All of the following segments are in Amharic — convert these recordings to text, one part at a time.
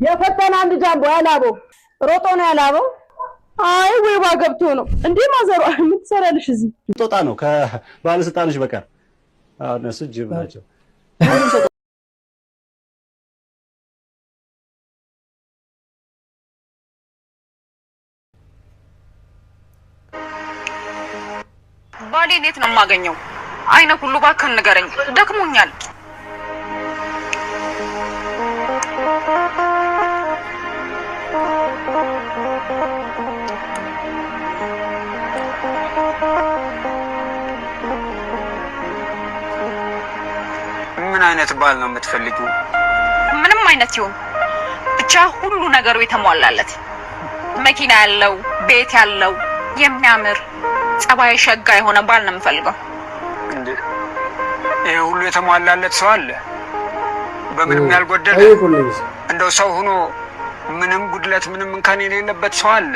የፈተና አንድ ጃምቦ ያላበው ሮጦ ነው ያላበው። አይ ወይ ባገብቶ ነው እንዴ ማዘሩ ምን ትሰራለሽ እዚህ? ጦጣ ነው ከባለስልጣኖች በቀር። አዎ እነሱ ጅብ ናቸው። ባሌ እንዴት ነው የማገኘው? አይነ ሁሉ እባክህ ንገረኝ፣ ደክሞኛል። ምን አይነት ባል ነው የምትፈልጊው? ምንም አይነት ይሁን ብቻ ሁሉ ነገሩ የተሟላለት መኪና ያለው ቤት ያለው የሚያምር ጸባይ ሸጋ የሆነ ባል ነው የምፈልገው። እንዴ ይሄ ሁሉ የተሟላለት ሰው አለ? በምንም ያልጎደለ እንደው ሰው ሆኖ ምንም ጉድለት ምንም እንከን የሌለበት ሰው አለ?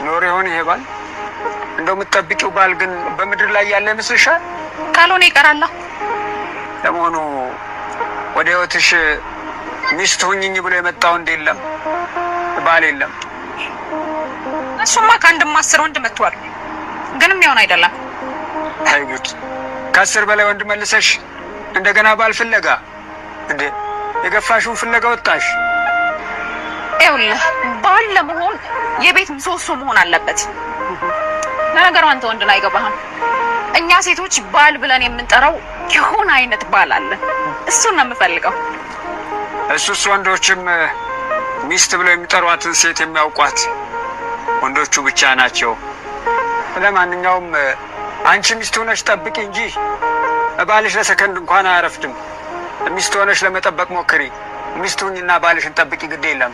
ኖር ይሆን ይሄ ባል? እንደው የምትጠብቂው ባል ግን በምድር ላይ ያለ ይመስልሻል? ካልሆነ ይቀራል። ለመሆኑ ወደ ህይወትሽ ሚስት ሁኚኝ ብሎ የመጣው እንደ የለም ባል የለም? እሱማ ከአንድም 10 ወንድ መጥቷል፣ ግንም ይሆን አይደለም። አይጉድ! ከ10 በላይ ወንድ መልሰሽ እንደገና ባል ፍለጋ እንዴ? የገፋሽውን ፍለጋ ወጣሽ? ይኸውልህ ባል ለመሆን የቤት ምሰሶ መሆን አለበት። ለነገሩ አንተ ወንድ ላይ አይገባህም። እኛ ሴቶች ባል ብለን የምንጠራው የሆነ አይነት ባል አለ። እሱን ነው የምፈልገው። እሱስ ወንዶችም ሚስት ብለው የሚጠሯትን ሴት የሚያውቋት ወንዶቹ ብቻ ናቸው። ለማንኛውም አንቺ ሚስት ሆነሽ ጠብቂ እንጂ ባልሽ ለሰከንድ እንኳን አያረፍድም። ሚስት ሆነሽ ለመጠበቅ ሞክሪ። ሚስት ሁኚና ባልሽን ጠብቂ፣ ግድ የለም።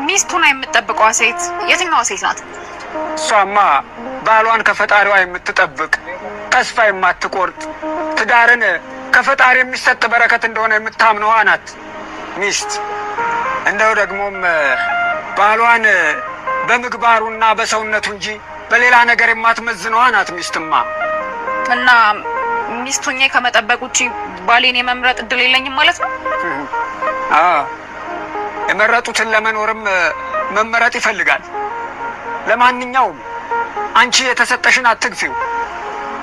ሚስት ሆና የምትጠብቀዋ ሴት የትኛዋ ሴት ናት? እሷማ ባሏን ከፈጣሪዋ የምትጠብቅ ተስፋ የማትቆርጥ ትዳርን ከፈጣሪ የሚሰጥ በረከት እንደሆነ የምታምነዋ ናት ሚስት። እንደው ደግሞም ባሏን በምግባሩና በሰውነቱ እንጂ በሌላ ነገር የማትመዝነዋ ናት ሚስትማ። እና ሚስት ሆኜ ከመጠበቅ ውጪ ባሌን የመምረጥ እድል የለኝም ማለት ነው? የመረጡትን ለመኖርም መመረጥ ይፈልጋል። ለማንኛውም አንቺ የተሰጠሽን አትግፊው።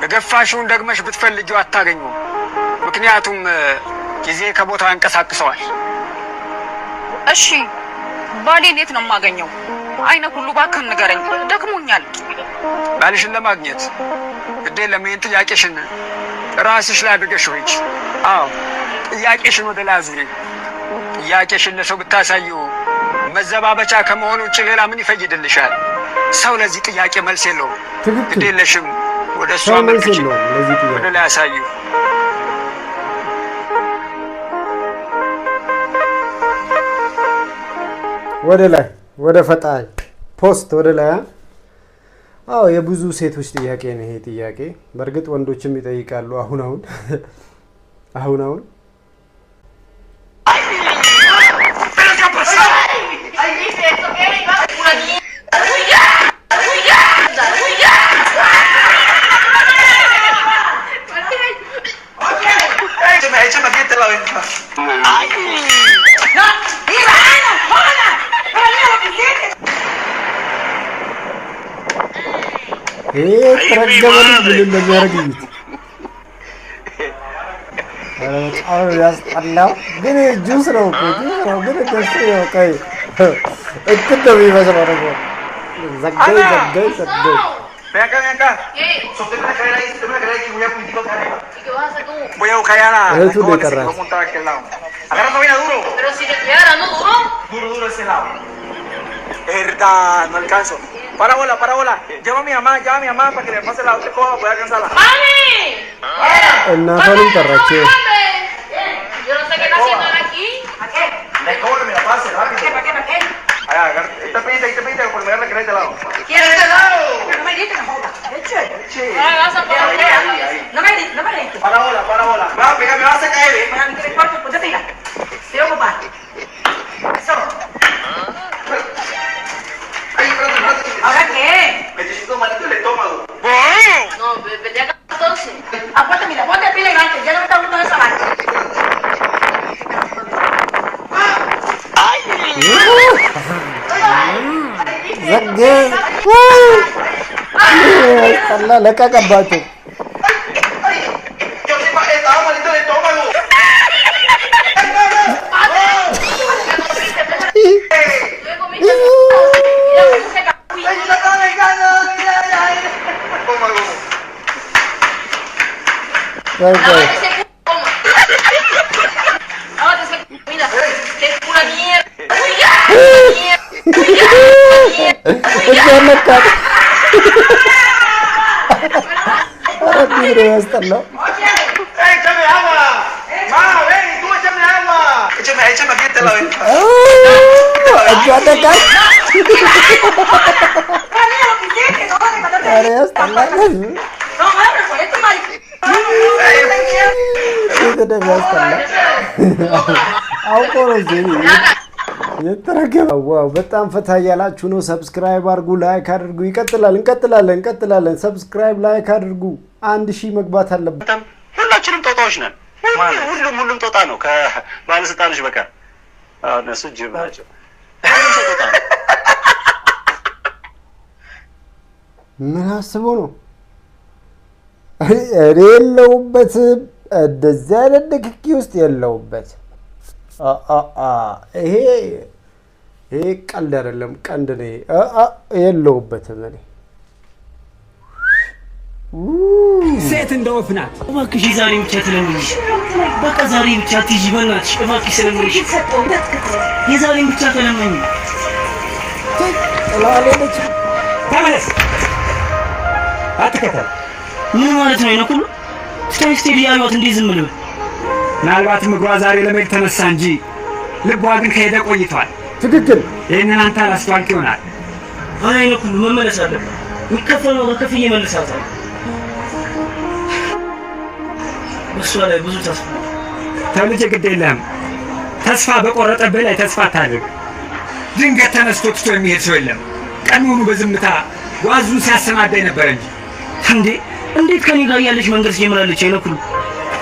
የገፋሽውን ደግመሽ ብትፈልጊው አታገኙም። ምክንያቱም ጊዜ ከቦታው ያንቀሳቅሰዋል። እሺ ባሌ እንዴት ነው የማገኘው? አይነ ሁሉ እባክህ ንገረኝ፣ ደክሞኛል። ባልሽን ለማግኘት ግዴ ለምን ጥያቄሽን ራስሽ ላይ አድርገሽ ሆይ። አዎ ጥያቄሽን ወደ ላይ አዙሪ። ጥያቄሽን ለሰው ብታሳዩ መዘባበቻ ከመሆኑ ውጭ ሌላ ምን ይፈይድልሻል? ሰው ለዚህ ጥያቄ መልስ የለውም። ግዴ ለሽም ወደ እሷ መልክሽ ወደ ላይ አሳዩ። ወደ ላይ ወደ ፈጣሪ ፖስት ወደ ላይ። አዎ የብዙ ሴቶች ጥያቄ ነው ይሄ ጥያቄ። በእርግጥ ወንዶችም ይጠይቃሉ። አሁን ተረገበልኝ ምን እንደሚያደርግኝ በጣም ያስጠላው። ግን ጁስ ነው ግን ደስ ነው። ቀይ እጥብ ነው የሚመስለው ደግሞ ዘጋይ። Ven acá. Sostén la cadera ahí, que voy a puntico acá arriba. ¿Y qué vas a hacer tú? Voy a buscar ya la escoba que se va a montar a aquel lado. Agarra todavía duro. Pero si le estoy agarrando duro. Duro ese lado. Verdad, no alcanzo. Para bola. Llama a mi mamá para que le pase la otra escoba para poder alcanzarla. ¡Mami! እናቷንም ጠራችው። Yo no sé qué está haciendo él aquí. ¿A qué? La escoba que me la pase, rápido. ¿Para qué? Allá, esta pedita, por mirar la que de este lado. ¿Quieres de este lado? No me grites, no jodas. Eche. Ahora vas a poner ahí. No me grites. Para bola. Va, pégame, vas a caer, Para mí que me corto, pues te tira. Te voy a ocupar. Eso. ¿Ahora qué? Necesito malito el estómago. No, vete acá entonces. Apuérdate, mira, ponte pila y ya no me está gustando esa vaina. ዘጌ አላ ለቀቀባቸው ያስጠላው ዋው በጣም ፈታ ያላችሁ ነው። ሰብስክራይብ አድርጉ፣ ላይክ አድርጉ። እንቀጥላለን። ሰብስክራይብ ላይክ አድርጉ። 1000 መግባት አለበት። ሁላችንም ጦጣዎች ነን ማለት ሁሉም ጦጣ ነው ከባለስልጣኖች በቀር። እነሱ ጅብ ናቸው። ምን አስቦ ነው? የለውበትም። እንደዚያ አይነት ንክኪ ውስጥ የለውበት። ይሄ ቀልድ አይደለም፣ ቀንድ ነው። የለውበትም። እኔ ሴት እንደ ወፍ ናት። እባክሽ ዛሬ ብቻ ትለምንሽ፣ በቃ ዛሬ ብቻ ትይጂ፣ በእናትሽ እባክሽ ስለምንሽ የዛሬን ብቻ ተለምኝ። ጥላለች። ተመለስ፣ አትከተል። ምን ማለት ነው? ይነኩሉ ስቴዲ ያዩት እንዴ ዝም ብለው? ምናልባትም እግሯ ዛሬ ለመሄድ ተነሳ እንጂ ልቧ ግን ከሄደ ቆይቷል። ትክክል። ይህንን አንተ አላስተዋልክ ይሆናል። አይ ይነኩሉ መመለስ አለበት። የሚከፈለው ከፍዬ መልሳታል። በሷ ላይ ብዙ ተስፋ ተልጅ ግድ የለህም። ተስፋ በቆረጠብህ ላይ ተስፋ አታድርግ። ድንገት ተነስቶ ትቶ የሚሄድ ሰው የለም። ቀኑኑ በዝምታ ጓዙን ሲያሰናዳኝ ነበር እንጂ እንዴ! እንዴት ከኔ ጋር ያለች መንገድ ጀምራለች? አይነኩሉ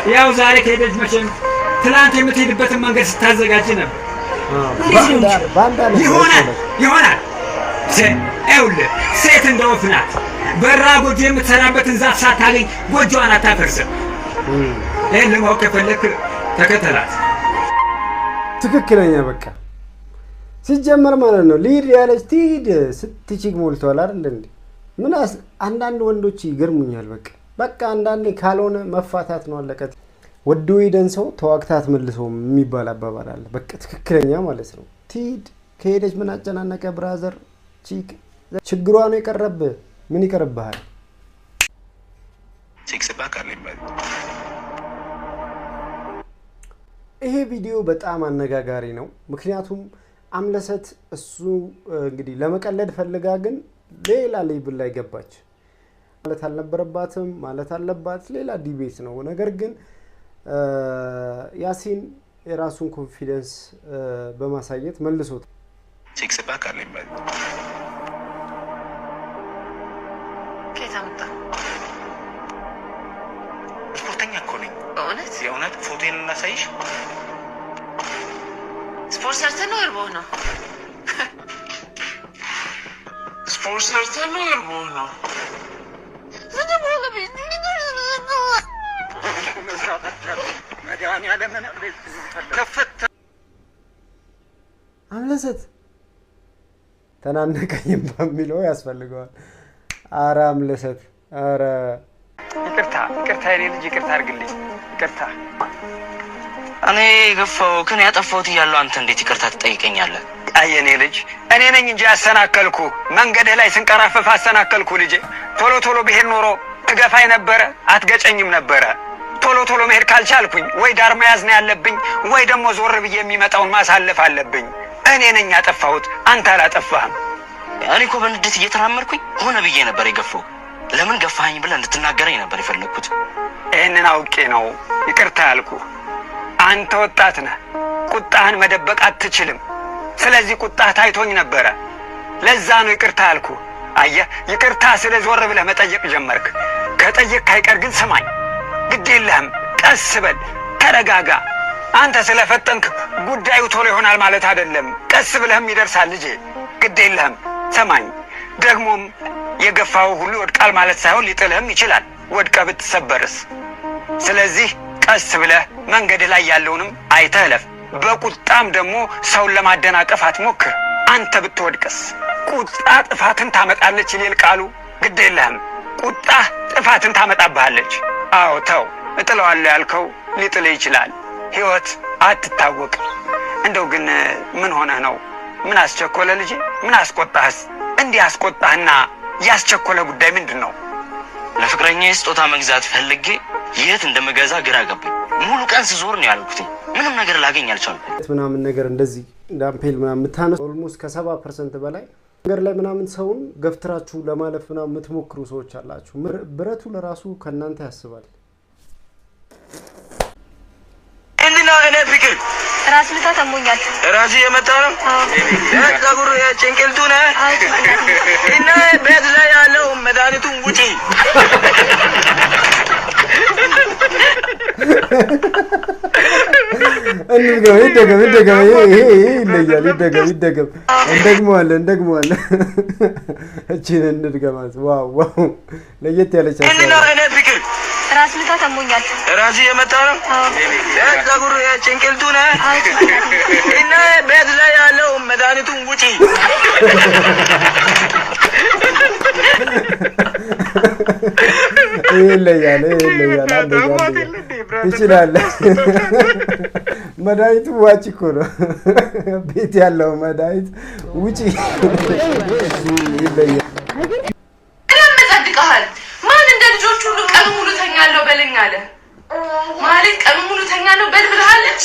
ያው ዛሬ ከሄደች መቼም ትላንት የምትሄድበትን መንገድ ስታዘጋጅ ነበር። ይሆናል። ይኸውልህ ሴት እንደ ወፍ ናት። በራ ጎጆ የምትሰራበትን ዛፍ ሳታገኝ ጎጆዋን አታፈርስም። ይህን ለማወቅ ከፈለክ ተከተላት። ትክክለኛ በቃ ሲጀመር ማለት ነው። ሊድ ያለች ትሂድ ስትችግ ሞልቷል አይደል እንዴ? ምን አንዳንድ ወንዶች ይገርሙኛል። በቃ አንዳንዴ ካልሆነ መፋታት ነው አለቀት። ወዶ ሄደን ሰው ተዋግታት መልሰው የሚባል አባባል አለ። በቃ ትክክለኛ ማለት ነው። ትሂድ። ከሄደች ምን አጨናነቀ ብራዘር? ችግሯ ነው የቀረብህ። ምን ይቀርብሃል? ይሄ ቪዲዮ በጣም አነጋጋሪ ነው። ምክንያቱም አምለሰት እሱ እንግዲህ ለመቀለድ ፈልጋ ግን ሌላ ሌብል ላይ ገባች። ማለት አልነበረባትም ማለት አለባት። ሌላ ዲቤት ነው። ነገር ግን ያሲን የራሱን ኮንፊደንስ በማሳየት መልሶት ሲክስ ፓክ አለኝ ማለት ከታምጣ ስፖርተኛ እኮ ነኝ። የእውነት ፎቶዬን እናሳይሽ። ስፖርት ሰርተህ ነው እርቦህ ነው? ስፖርት ሰርተህ ነው እርቦህ ነው? አምለሰት ተናነቀኝ በሚለው ያስፈልገዋል። አረ አምለሰት፣ አረ ይቅርታ የኔ ልጅ ይቅርታ አድርግልኝ። ይቅርታ እኔ ገፋው ከኔ ያጠፋሁት እያለሁ አንተ እንዴት ይቅርታ ትጠይቀኛለህ? አይ የኔ ልጅ እኔ ነኝ እንጂ ያሰናከልኩ። መንገድህ ላይ ስንቀራፈፍ አሰናከልኩ ልጄ። ቶሎ ብሄድ ኖሮ ትገፋኝ ነበረ፣ አትገጨኝም ነበረ። ቶሎ መሄድ ካልቻልኩኝ ወይ ዳር መያዝ ነው ያለብኝ ወይ ደግሞ ዞር ብዬ የሚመጣውን ማሳለፍ አለብኝ። እኔ ነኝ ያጠፋሁት፣ አንተ አላጠፋህም። እኔ እኮ በንዴት እየተራመድኩኝ ሆነ ብዬ ነበር የገፋው። ለምን ገፋኸኝ ብለህ እንድትናገረኝ ነበር የፈለግኩት። ይህንን አውቄ ነው ይቅርታ ያልኩ። አንተ ወጣት ነህ፣ ቁጣህን መደበቅ አትችልም። ስለዚህ ቁጣህ ታይቶኝ ነበረ። ለዛ ነው ይቅርታ ያልኩ። አየህ፣ ይቅርታ ስለ ዞር ብለህ መጠየቅ ጀመርክ። ከጠየቅ ካይቀር ግን ስማኝ፣ ግድ የለህም፣ ቀስ በል፣ ተረጋጋ። አንተ ስለፈጠንክ ጉዳዩ ቶሎ ይሆናል ማለት አይደለም። ቀስ ብለህም ይደርሳል ልጄ፣ ግድ የለህም። ሰማኝ፣ ደግሞም የገፋው ሁሉ ይወድቃል ማለት ሳይሆን ሊጥልህም ይችላል፣ ወድቀህ ብትሰበርስ። ስለዚህ ቀስ ብለህ መንገድ ላይ ያለውንም አይተህ እለፍ። በቁጣም ደግሞ ሰውን ለማደናቀፍ አትሞክር። አንተ ብትወድቅስ? ቁጣ ጥፋትን ታመጣለች ይላል ቃሉ። ግድ የለህም፣ ቁጣ ጥፋትን ታመጣብሃለች። አዎ ተው፣ እጥለዋለሁ ያልከው ሊጥልህ ይችላል። ህይወት አትታወቅ። እንደው ግን ምን ሆነህ ነው? ምን አስቸኮለ ልጄ? ምን አስቆጣህስ? እንዲህ አስቆጣህና ያስቸኮለ ጉዳይ ምንድን ነው? ለፍቅረኛዬ ስጦታ መግዛት ፈልጌ የት እንደምገዛ ግራ ገባኝ። ሙሉ ቀን ስዞር ነው ያልኩት። ምንም ነገር ላገኝ አልቻልኩም። ምናምን ነገር እንደዚህ ዳምፔል ምናምን የምታነሱ ኦልሞስት ከ70% በላይ ነገር ላይ ምናምን ሰውን ገፍትራችሁ ለማለፍ ምናምን የምትሞክሩ ሰዎች አላችሁ። ብረቱ ለራሱ ከእናንተ ያስባል። እንዴና እኔ ፍቅር ራስ ምታት አሞኛል። ራስ የመጣ ነው ጸጉር ጭንቅልቱ ነህ እና ቤት ላይ ያለው መድኃኒቱን ውጪ። እንደገም ይሄ ይለያል። እንደገም እንደግመዋለን። እቺን እንደገማት ዋው ለየት ያለች እንዴና እኔ ፍቅር ራስ ምታት አሞኛል። ራስ የመጣ ነው ጸጉር ጭንቅልቱ ነህ እና ቤት ላይ ያለው መድኃኒቱን ውጪ። ይለያል። ትችላለህ። መድኃኒቱ ዋጭ እኮ ነው። ቤት ያለው መድኃኒት ውጪ። ይለያል። ጸድቀሃል። ማን እንደ ልጆች ሁሉ ቀኑ ሙሉ ተኛለሁ በለኝ አለ ማለት ቀኑ ሙሉ ተኛለሁ በል ብለሃለች።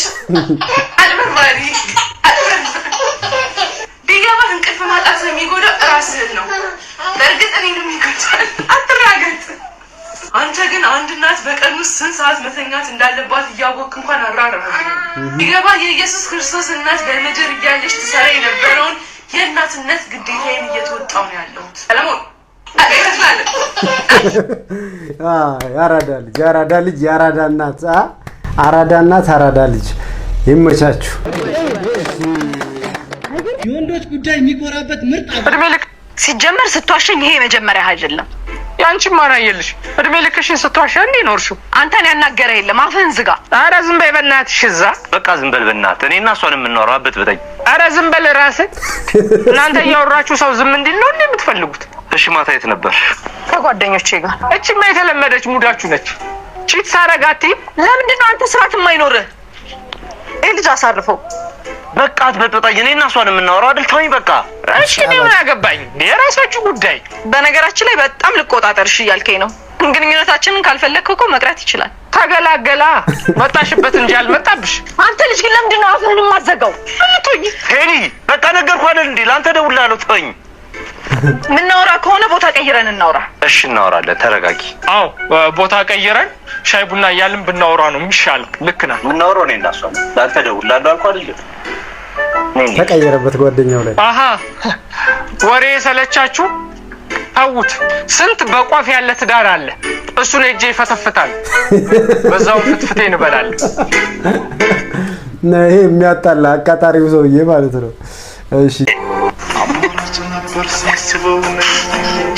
አልበርባሪ ቢገባህ እንቅልፍ ማጣት የሚጎዳው ራስህን ነው። በእርግጥ እኔንም ይጎዳል። አትራገጥ። አንተ ግን አንድ እናት በቀን ውስጥ ስንት ሰዓት መተኛት እንዳለባት እያወቅህ እንኳን አራራህ። ቢገባህ የኢየሱስ ክርስቶስ እናት በምድር እያለች ትሰራ የነበረውን የእናትነት ግዴታዬን እየተወጣሁ ነው ያለሁት። ሰለሞን ያራዳ ልጅ አራዳ ልጅ ይመቻችሁ። የወንዶች ጉዳይ የሚቆራበት ምርጥ እድሜ ልክ ሲጀመር ስትዋሸኝ ይሄ መጀመሪያ አይደለም። ያንቺ ማራየልሽ እድሜ ልክሽን ስትዋሻ እንዴ ኖርሽው? አንተን ያናገረ የለም። አፍህን ዝጋ። ኧረ ዝም በይ በእናትሽ። እዛ በቃ ዝም በል በእናትህ። እኔና እሷን የምናወራበት ብተኝ። ኧረ ዝም በል ራስህ። እናንተ እያወራችሁ ሰው ዝም እንዲል ነው እንዴ የምትፈልጉት? እሺ ማታ የት ነበር? ከጓደኞቼ ጋር። እቺማ የተለመደች ሙዳችሁ ነች። ቺት ሳረጋቲ። ለምንድን ነው አንተ ስርዓት የማይኖርህ? ይሄ ልጅ አሳርፈው። በቃ አትበጥብጣኝ። እኔና እሷን የምናወራው አይደል? ተወኝ በቃ። እሺ እኔ ምን አገባኝ? የራሳችሁ ጉዳይ። በነገራችን ላይ በጣም ልቆጣጠርሽ እያልከኝ ነው። ግንኙነታችንን ካልፈለግከው እኮ መቅረት ይችላል። ተገላገላ መጣሽበት እንጂ አልመጣብሽ። አንተ ልጅ ግን ለምንድን ነው አፍህን የማዘጋው? ፍልቶኝ ሄኒ በቃ ነገርኩህ አይደል እንዴ? ለአንተ ደውላለሁ። ተወኝ። ምናወራ ከሆነ ቦታ ቀይረን እናውራ። እሺ እናወራለን። ተረጋጊ። አዎ ቦታ ቀይረን ሻይ ቡና እያልን ብናወራ ነው የሚሻለው። ልክ ነህ። የምናወራው እኔና እሷ ነው። ለአንተ ደውላለሁ አልኩህ አይደል? ተቀየረበት ጓደኛው ላይ። አሃ ወሬ ሰለቻችሁ? አውት ስንት በቋፍ ያለ ትዳር አለ። እሱን እጄ ይፈተፍታል። በዛው ፍትፍቴ እንበላለን። ይሄ የሚያጣላ አቃጣሪው ሰውዬ ማለት ነው። እሺ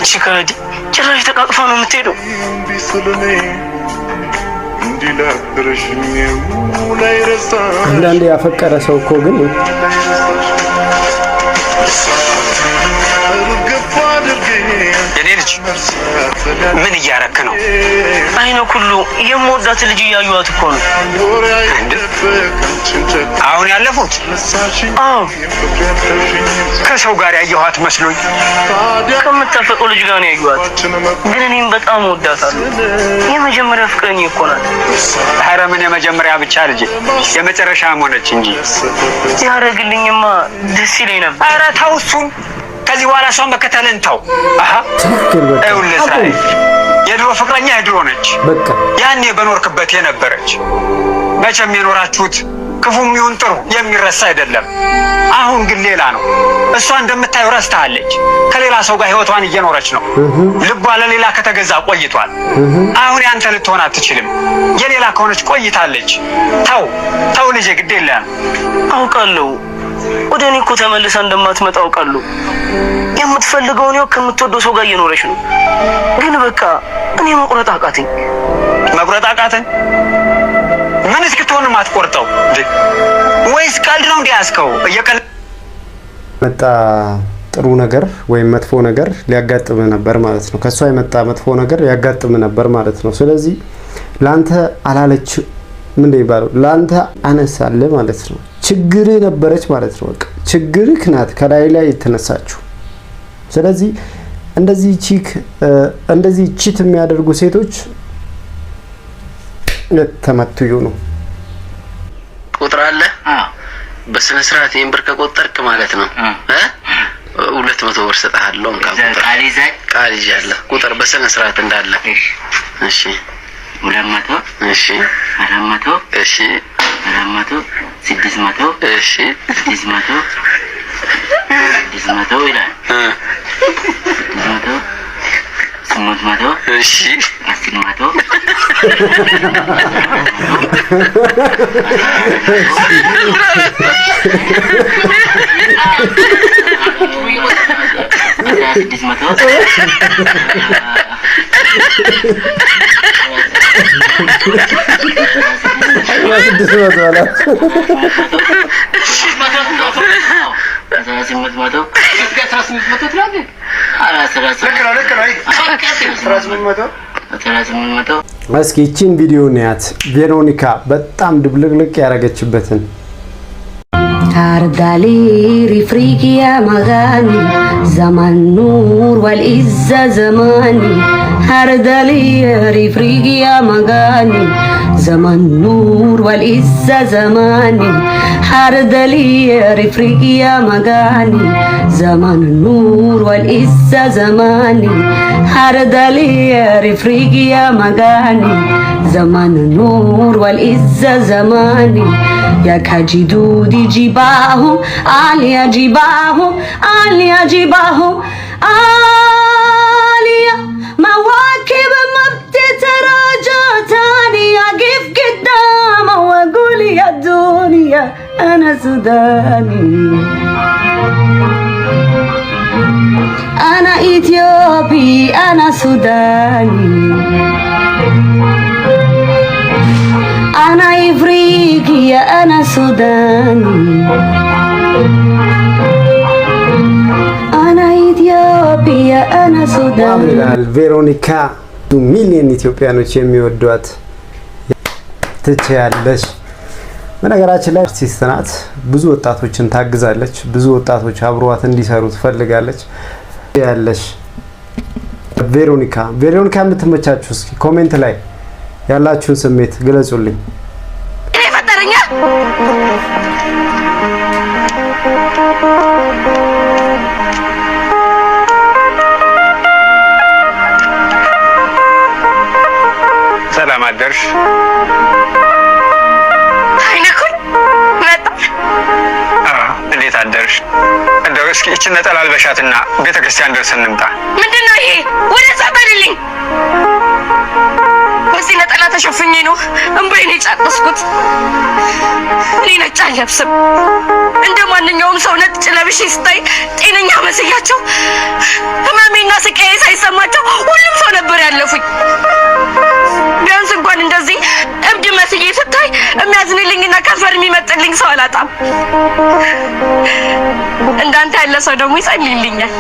ቺካዲ ጭራሽ ተቃቅፋ ነው የምትሄደው። አንዳንዴ ያፈቀረ ሰው እኮ ግን የኔ ልጅ ምን እያረክ ነው? አይነ ሁሉ የምወዳት ልጅ እያዩዋት እኮ ነው። አሁን ያለፉት? አዎ ከሰው ጋር ያየኋት መስሎኝ። ከምታፈቀው ልጅ ጋር ነው ያዩዋት። ግን እኔም በጣም ወዳታለሁ። የመጀመሪያ ፍቅረኛ እኮ ናት። ኧረ ምን የመጀመሪያ ብቻ ልጅ የመጨረሻም ሆነች እንጂ ያደርግልኝማ ደስ ይለኝ ነበር። ኧረ ተው እሱን። ከዚህ በኋላ እሷን መከተልን ተው። አሃ ይኸውልህ እስራኤል የድሮ ፍቅረኛ የድሮ ነች። በቃ ያኔ በኖርክበት የነበረች። መቼም የኖራችሁት ክፉም ይሁን ጥሩ የሚረሳ አይደለም። አሁን ግን ሌላ ነው። እሷ እንደምታየው ረስታለች። ከሌላ ሰው ጋር ህይወቷን እየኖረች ነው። ልቧ ለሌላ ከተገዛ ቆይቷል። አሁን ያንተ ልትሆን አትችልም። የሌላ ከሆነች ቆይታለች። ተው ልጄ፣ ግድ የለም። አውቃለሁ ወደ እኔ እኮ ተመልሳ እንደማትመጣ አውቃለሁ። የምትፈልገው ነው ከምትወደው ሰው ጋር እየኖረች ነው። ግን በቃ እኔ መቁረጥ አቃተኝ። መቁረጥ አቃተኝ? ምን እስክትሆን ማትቆርጠው ወይስ ቀልድ ነው እንዲያስከው? መጣ ጥሩ ነገር ወይም መጥፎ ነገር ሊያጋጥም ነበር ማለት ነው። ከሷ የመጣ መጥፎ ነገር ያጋጥም ነበር ማለት ነው። ስለዚህ ላንተ አላለች ምን ይባላል? ላንተ አነሳለ ማለት ነው። ችግር ነበረች ማለት ነው። በቃ ችግርህ ናት ከላይ ላይ የተነሳችው። ስለዚህ እንደዚህ ቺት የሚያደርጉ ሴቶች ለተመቱ ይሁኑ። ቁጥር አለ። በስነ ስርዓት ይንብር ከቆጠርክ ማለት ነው 200 ብር ሰጣለሁ። ቃል ይዣለሁ። ቁጥር በስነ ስርዓት እንዳለ። እሺ 200 እሺ 400 እሺ 400 600 እሺ 600 600 ይላል 600 800 እሺ 1000 እስኪ እቺን ቪዲዮ ንያት። ቬሮኒካ በጣም ድብልቅልቅ ያረገችበትን Hardali rifrigia magani zaman nur wal izza zamani Hardali rifrigia magani zaman nur wal izza zamani Hardali rifrigia magani zaman nur wal izza zamani Hardali rifrigia magani zaman nur wal izza zamani يا كاجدو دي جباهو عاليا جباهو عاليا جباهو عاليا مواكب ما بتتراجع تاني اقف قدامه واقول يا دنيا انا سوداني انا اثيوبي انا سوداني أنا إفريقيا أنا سوداني أنا إثيوبيا أنا سوداني ቬሮኒካ ሚሊዮን ኢትዮጵያኖች የሚወዷት ትችያለሽ። በነገራችን ላይ አርቲስት ናት። ብዙ ወጣቶችን ታግዛለች። ብዙ ወጣቶች አብሯት እንዲሰሩ ትፈልጋለች። ያለሽ ቬሮኒካ የምትመቻችሁ እስኪ ኮሜንት ላይ ያላችሁን ስሜት ግለጹልኝ። እኔ ፈጠረኛ ሰላም አደርሽ። አይነኩኝ መጣ። እንዴት አደርሽ? እንደው እስኪ እቺ ነጠላ አልበሻትና ቤተክርስቲያን ደርሰን እንምጣ። ምንድነው ይሄ? ወደ ጸበልልኝ። በዚህ ነጠላ ተሸፍኜ ነው እንባዬን የጫቀስኩት። እኔ ነጭ አልለብስም። እንደ ማንኛውም ሰው ነጭ ለብሼ ስታይ ጤነኛ መስያቸው ህመሜና ስቃዬ ሳይሰማቸው ሁሉም ሰው ነበር ያለፉኝ። ቢያንስ እንኳን እንደዚህ እብድ መስዬ ስታይ የሚያዝንልኝና ከንፈር የሚመጥልኝ ሰው አላጣም። እንዳንተ ያለ ሰው ደግሞ ይጸልይልኛል።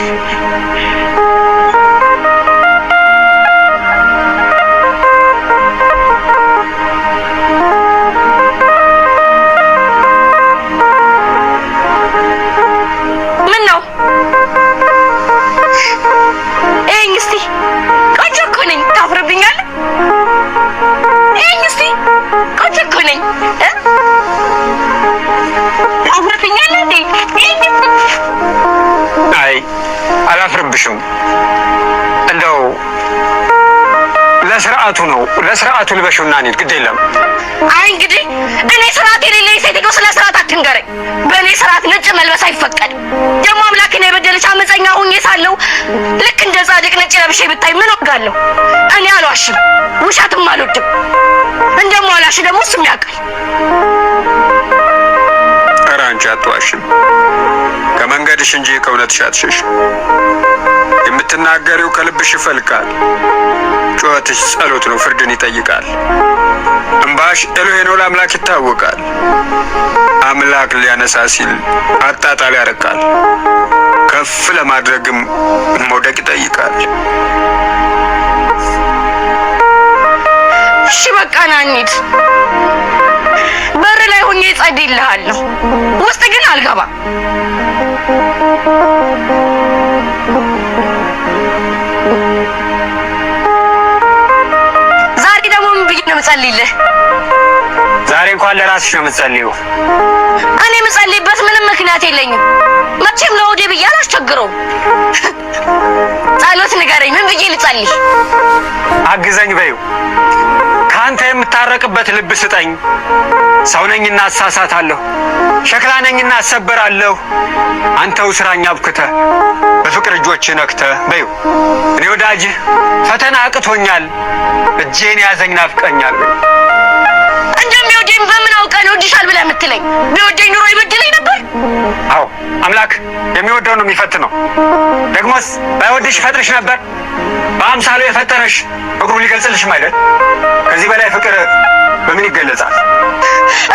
አላፍርብሽም። እንደው ለስርዓቱ ልበሽውና እንሂድ። ግድ የለም አይ እንግዲህ እኔ ስርዓት የሌለኝ ሴትዮ ስለ ስርዓት አትንገረኝ። በእኔ ስርዓት ነጭ መልበስ አይፈቀድም። ደግሞ አምላክን የበደለች አመፀኛ ሁኜ ሳለሁ ልክ እንደ ጻድቅ ነጭ ለብሼ ብታይ ምን ወጋለሁ? እኔ አልዋሽም፣ ውሸትም አልወድም። እንደማላሽ ደግሞ እሱም ያውቃል። ኧረ አንቺ አትዋሽም። ከመንገድሽ እንጂ ከእውነትሽ አትሸሽ። የምትናገሪው ከልብሽ ይፈልቃል። ጩኸትሽ ጸሎት ነው፣ ፍርድን ይጠይቃል። እምባሽ ኤሎሄ ነው፣ ለአምላክ ይታወቃል። አምላክ ሊያነሳ ሲል አጣጣል ያረቃል። ከፍ ለማድረግም መውደቅ ይጠይቃል። እሺ በቃ ና እንሂድ። በር ላይ ሆኜ እጸልይልሃለሁ፣ ውስጥ ግን አልገባም። ዛሬ ደግሞ ምን ብዬሽ ነው የምጸልይልህ? ዛሬ እንኳን ለራስሽ ነው የምትጸልይው። እኔ የምጸልይበት ምንም ምክንያት የለኝም። መቼም ለወዴ ብዬ አላስቸግረውም። ጸሎት ንገረኝ፣ ምን ብዬ ልጸልይ? አግዘኝ በይው። ከአንተ የምታረቅበት ልብ ስጠኝ። ሰው ነኝና አሳሳታለሁ፣ ሸክላ ነኝና አሰበራለሁ። አንተው ስራኛ አብክተህ በፍቅር እጆች ነክተህ በይው። እኔ ወዳጅህ ፈተና አቅቶኛል፣ እጄን ያዘኝ ናፍቀኛል። እንደሚወደኝ በምን አውቀህ ነው እወድሻል ብለህ የምትለኝ? ቢወደኝ ኑሮ ይበድለኝ ነበር? አዎ አምላክ የሚወደው ነው የሚፈትነው። ደግሞስ ባይወድሽ ይፈጥርሽ ነበር። በአምሳሉ የፈጠረሽ ፍቅሩ ሊገልጽልሽም አይደል? ከዚህ በላይ ፍቅር በምን ይገለጻል?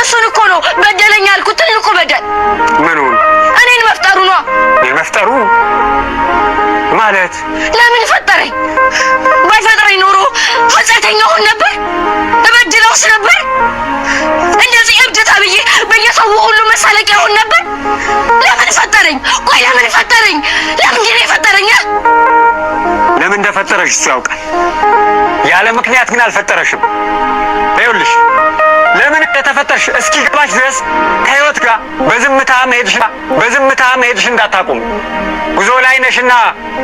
እሱን እኮ ነው በደለኝ ያልኩት፣ ትልቁ በደል። ምኑን? እኔን መፍጠሩ ነው። እኔን መፍጠሩ ማለት? ለምን ፈጠረኝ? ባይፈጥረኝ ኖሮ ኃጢአተኛ ሆን ነበር፣ እበድለውስ ነበር። እንደዚህ እብድ ተብዬ በየሰው ሁሉ መሳለቂያ ሆን ነበር። ለምን ፈጠረኝ? ቆይ ለምን ፈጠረኝ? ለምንድን ነው የፈጠረኝ? ለምን እንደፈጠረሽ እሱ ያውቃል። ያለ ምክንያት ግን አልፈጠረሽም። ይኸውልሽ ለምን እንደተፈጠርሽ እስኪገባሽ ድረስ ከህይወት ጋር በዝምታ መሄድሽ እንዳታቁም። ጉዞ ላይ ነሽና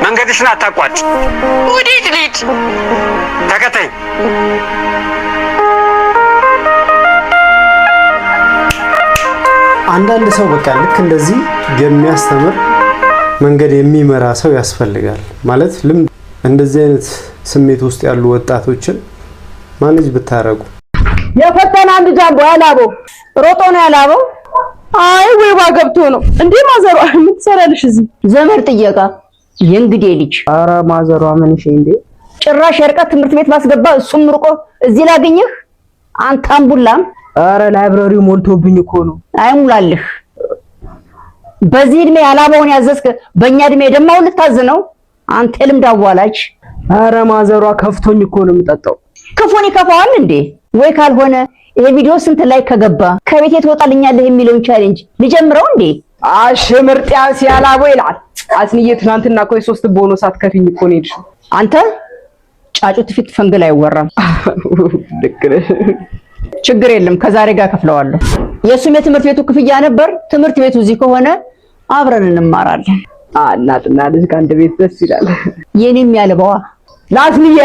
መንገድሽን አታቋጭ። ወዴት ልሂድ? ተከተኝ። አንዳንድ ሰው በቃ ልክ እንደዚህ የሚያስተምር መንገድ የሚመራ ሰው ያስፈልጋል። ማለት ልምድ እንደዚህ አይነት ስሜት ውስጥ ያሉ ወጣቶችን ማኔጅ ብታረጉ። የፈተና አንድ ጃምቦ ያላበው ሮጦ ነው ያላበው። አይ ወይባ ገብቶ ነው እንዴ? ማዘሯ ምን ትሰራለሽ እዚህ? ዘመድ ጥየቃ የእንግዴ ልጅ። ኧረ ማዘሯ ምን እሺ እንዴ? ጭራሽ የርቀት ትምህርት ቤት ማስገባ እሱም ርቆ እዚህ ላገኘህ አንተ አምቡላም። ኧረ ላይብረሪው ሞልቶብኝ እኮ ነው። አይሙላልህ። በዚህ እድሜ ያላበውን ያዘዝክ በእኛ እድሜ ደማው ልታዝነው አንተ ልምድ አዋላጅ። ኧረ ማዘሯ ከፍቶኝ እኮ ነው የምጠጣው። ክፉን ይከፋዋል እንዴ? ወይ ካልሆነ ይሄ ቪዲዮ ስንት ላይ ከገባ ከቤት ትወጣልኛለህ የሚለውን ቻሌንጅ ልጀምረው እንዴ? አሽምርጥያስ ያላበው ይላል። አስንዬ ትናንትና እኮ የሶስት ቦኖስ አትከፍኝ እኮ ነው የሄድሽው። አንተ ጫጩት ፊት ፈንግል አይወራም። ልክ ነህ። ችግር የለም ከዛሬ ጋር ከፍለዋለሁ። የሱም የትምህርት ቤቱ ክፍያ ነበር። ትምህርት ቤቱ እዚህ ከሆነ አብረን እንማራለን። እናትና ልጅ ከአንድ ቤት ደስ ይላል። የኔም ያልበዋ ላስንዬ